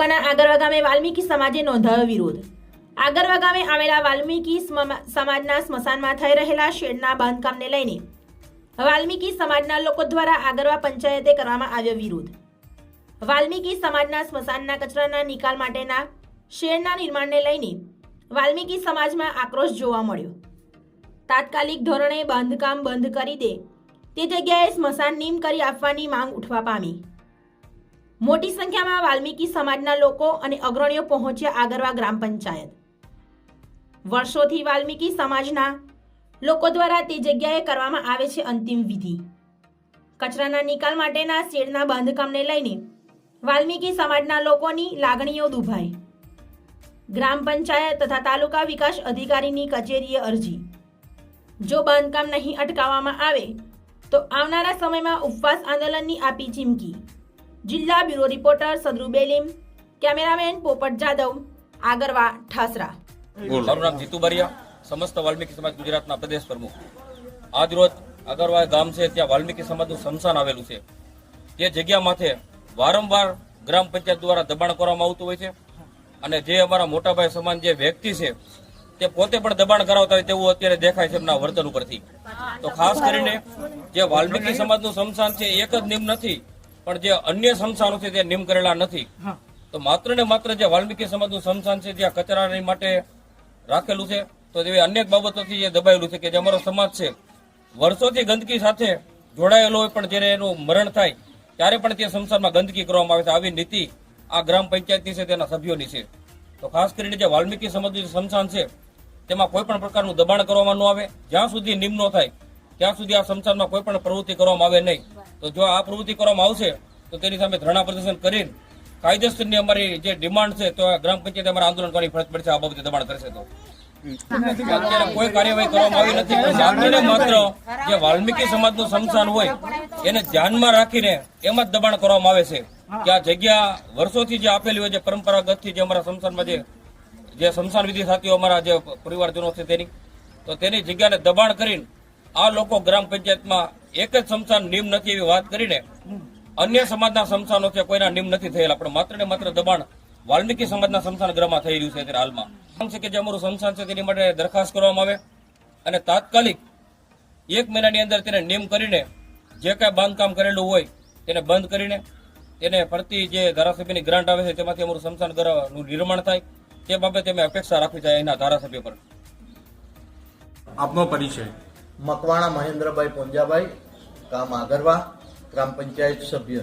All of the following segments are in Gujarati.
તાલુકાના આગરવા ગામે વાલ્મીકી સમાજે નોંધાવ્યો વિરોધ। આગરવા ગામે આવેલા વાલ્મીકી સમાજના સ્મશાનમાં થઈ રહેલા શેડના બાંધકામને લઈને વાલ્મીકી સમાજના લોકો દ્વારા આગરવા પંચાયતે કરવામાં આવ્યો વિરોધ। વાલ્મીકી સમાજના સ્મશાનના કચરાના નિકાલ માટેના શેડના નિર્માણને લઈને વાલ્મીકી સમાજમાં આક્રોશ જોવા મળ્યો। તાત્કાલિક ધોરણે બાંધકામ બંધ કરી દે તે જગ્યાએ સ્મશાન નીમ કરી આપવાની માંગ ઉઠવા પામી। મોટી સંખ્યામાં વાલ્મીકી સમાજના લોકો અને અગ્રણીઓ પહોંચ્યા આગરવા ગ્રામ પંચાયત। વર્ષોથી વાલ્મીકી સમાજના લોકો દ્વારા તે જગ્યાએ કરવામાં આવે છે અંતિમ વિધિ। કચરાના નિકાલ માટેના શેડના બાંધકામને લઈને વાલ્મીકી સમાજના લોકોની લાગણીઓ દુભાઈ। ગ્રામ પંચાયત તથા તાલુકા વિકાસ અધિકારીની કચેરીએ અરજી। જો બાંધકામ નહીં અટકાવવામાં આવે તો આવનારા સમયમાં ઉપવાસ આંદોલનની આપી ચીમકી। જિલ્લા bureau reporter Sadru Belim, cameraman પોપટ જાદવ, આગરવા ઠાસરા। મારું નામ જીતુ બારિયા, સમસ્ત વાલ્મીકી સમાજ ગુજરાતના પ્રદેશ પ્રમુખ। આજ રોજ આગરવા ગામ છે ત્યાં વાલ્મીકી સમાજનું સ્મશાન આવેલું છે। તે જગ્યા માથે વારંવાર ગ્રામ પંચાયત દ્વારા દબાણ કરવામાં આવતું હોય છે અને જે અમારા મોટાભાઈ સમાન જે વ્યક્તિ છે તે પોતે પણ દબાણ કરાવતા હોય તેવું અત્યારે દેખાય છે એમના વર્તન ઉપરથી। તો ખાસ કરીને જે વાલ્મીકી સમાજનું સ્મશાન છે એક જ નિયમ નથી, પણ જે અન્ય સ્મશાનો છે તે નિયમ કરેલા નથી। તો માત્ર ને માત્ર જે વાલ્મીકી સમાજનું સ્મશાન છે ત્યાં કચરાની માટે રાખેલું છે, તો એવી અનેક બાબતોથી જે દબાયેલું છે કે જે અમારો સમાજ છે વર્ષોથી ગંદકી સાથે જોડાયેલો હોય, પણ જ્યારે એનું મરણ થાય ત્યારે પણ તે સ્મશાનમાં ગંદકી કરવામાં આવે છે। આવી નીતિ આ ગ્રામ પંચાયતની છે, તેના સભ્યોની છે। તો ખાસ કરીને જે વાલ્મીકી સમાજનું સ્મશાન છે તેમાં કોઈ પણ પ્રકારનું દબાણ કરવામાં ન આવે। જ્યાં સુધી નિયમ ન થાય ત્યાં સુધી આ સ્મશાનમાં કોઈ પણ પ્રવૃત્તિ કરવામાં આવે નહીં। તો જો આ પ્રવૃત્તિ કરવામાં આવશે તો તેની સામે ધરણા પ્રદર્શન કરીને કાયદેસરની અમારી જે ડિમાન્ડ છે તો ગ્રામ પંચાયતે અમારે આંદોલન કરવાની ફરજ પડશે। આ બાબતે દબાણ કરશે તો અત્યારે કોઈ કાર્યવાહી કરવામાં આવી નથી, પણ માત્ર ને માત્ર જે વાલ્મીકી સમાજનું સ્મશાન હોય એને ધ્યાનમાં રાખીને એમાં જ દબાણ કરવામાં આવે છે કે આ જગ્યા વર્ષોથી જે આપેલી હોય, જે પરંપરાગતથી જે અમારા સ્મશાનમાં જે સ્મશાન વિધિ થતી હોય અમારા જે પરિવારજનો છે તેની જગ્યાને દબાણ કરીને આ લોકો ગ્રામ પંચાયતમાં એક જ સ્મશાન નિયમ નથી એવી વાત કરીને અન્ય સમાજના સ્મશાનો છે કોઈના નિયમ નથી થયેલા, પણ માત્ર ને માત્ર દબાણ વાલ્મીકી સમાજના સ્મશાન ગૃહમાં થઈ રહ્યું છે અત્યારે હાલમાં। છે કે જે અમારું સ્મશાન છે તેની માટે દરખાસ્ત કરવામાં આવે અને તાત્કાલિક 1 મહિનાની અંદર તેને નિયમ કરીને જે કાંઈ બાંધકામ કરેલું હોય તેને બંધ કરીને તેને ફરતી જે ધારાસભ્યની ગ્રાન્ટ આવે છે તેમાંથી અમારું સ્મશાન ગૃહનું નિર્માણ થાય તે બાબતે અમે અપેક્ષા રાખવી જોઈએ એના ધારાસભ્ય પર। આપનો પરિચય? મકવાણા મહેન્દ્રભાઈ પોંજાભાઈ, ગામ આગરવા, ગ્રામ પંચાયત સભ્ય।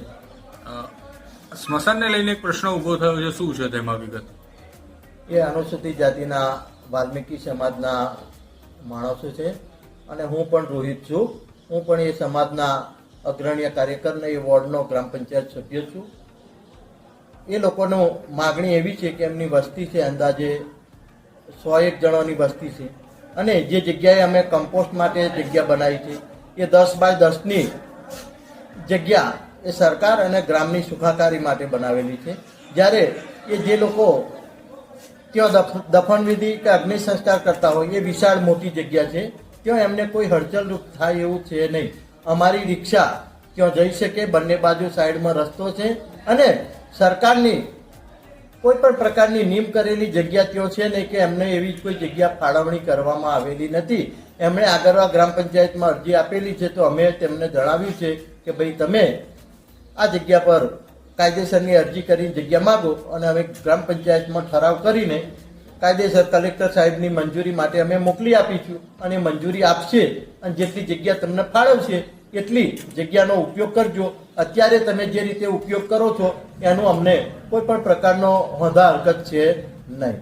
સ્મશાનને લઈને એક પ્રશ્ન ઉભો થયો છે, શું છે તેમાં વિગત? એ અનુસૂચિત જાતિના વાલ્મીકી સમાજના માણસો છે અને હું પણ રોહિત છું। હું પણ એ સમાજના અગ્રણીય કાર્યકરને એ વોર્ડનો ગ્રામ પંચાયત સભ્ય છું। એ લોકોનો માગણી એવી છે કે એમની વસ્તી છે અંદાજે 101 જણોની વસ્તી છે અને જે જગ્યાએ અમે કમ્પોસ્ટ માટે જગ્યા બનાવી છે એ 10 બાય 10ની જગ્યા એ સરકાર અને ગ્રામની સુખાકારી માટે બનાવેલી છે। જ્યારે એ જે લોકો ત્યાં દફનવિધિ કે અગ્નિ સંસ્કાર કરતા હોય એ વિશાળ મોટી જગ્યા છે, ત્યાં એમને કોઈ હળચલરૂપ થાય એવું છે નહીં। અમારી રિક્ષા ત્યાં જઈ શકે, બંને બાજુ સાઈડમાં રસ્તો છે અને સરકારની કોઈ પણ પ્રકારની નિયમ કરેલી જગ્યા ત્યાં છે નહીં કે એમને એવી કોઈ જગ્યા ફાળવણી કરવામાં આવેલી નથી। એમણે આગરવા ગ્રામ પંચાયતમાં અરજી આપેલી છે, તો અમે તેમને જણાવ્યું છે કે ભાઈ તમે આ જગ્યા પર કાયદેસરની અરજી કરીને જગ્યા માગો અને અમે ગ્રામ પંચાયતમાં ઠરાવ કરીને કાયદેસર કલેક્ટર સાહેબની મંજૂરી માટે અમે મોકલી આપીશું અને મંજૂરી આપશે અને જેટલી જગ્યા તમને ફાળવશે એટલી જગ્યાનો ઉપયોગ કરજો। અત્યારે તમે જે રીતે ઉપયોગ કરો છો એનું અમને કોઈ પણ પ્રકારનો હોદ્દા હરકત છે નહીં।